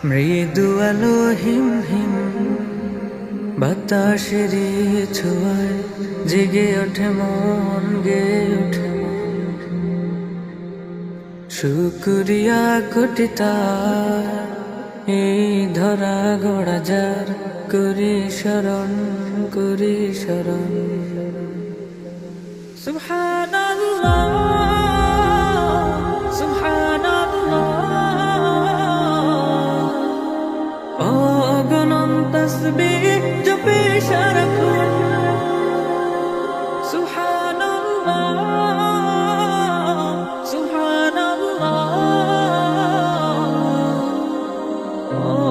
মৃদু আলো হিম হিম বাতাসের ছোঁয়ায় জেগে ওঠে মন, গে ওঠে মন। শুকরিয়া কোটি তার এই ধরা গড়া যার, করি শরণ, করি শরণ। সুবহানাল্লাহ, সুবহানাল্লাহ, অগণন তাসবিহ জপে সারাক্ষণ। সুবহানাল্লাহ, সুবহানাল্লাহ,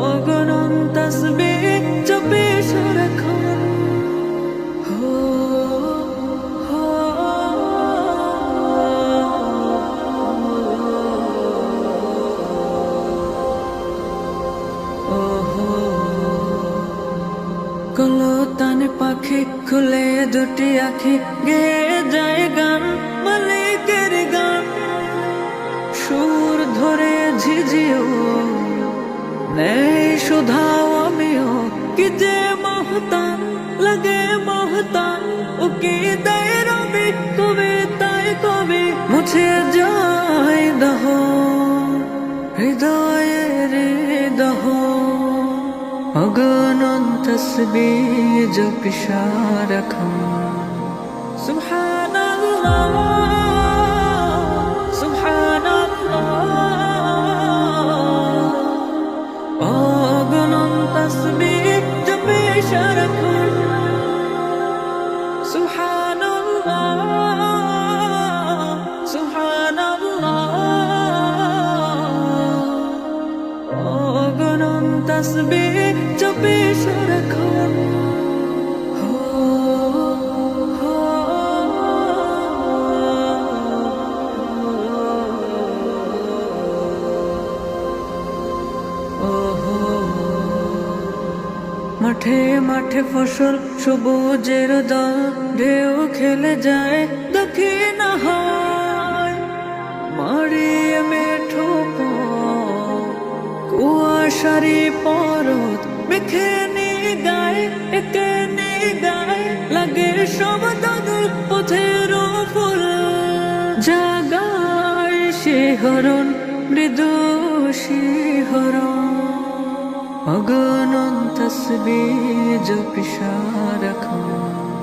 অগণন তাসবিহ জপে সারাক্ষণ। কলতানে পাখি খুলে দুটি আখি, গেয়ে যায় গান, মালিকের গান। সুর ধরে ঝিঝিও নেই শুধাও আমিও, কি যে মহতান লাগে মহতান। ও কি দেয় রবি কবিতায় কবি, মুছে যায় দহ হৃদয়ের দহ। অগণন তাসবিহ জপি সারাক্ষণ। সুবহানাল্লাহ, সুবহানাল্লাহ, অগণন তাসবিহ জপি সারাক্ষণ। সুবহানাল্লাহ, সুবহানাল্লাহ, অগণন তাসবিহ জপি সারাক্ষণ। মাঠে মাঠে ফসল সবুজের দল, ঢেউ খেলে যায় দক্ষিণ হয়। মারিয়ে মেঠো কুয়াশারি পরত, মেখে গায় একে গায় লাগে সব দাদুর পথের ফুল। জাগায় শিহরণ, মৃদু শিহরণ, অগণন তাসবিহ জপি সারাক্ষণ।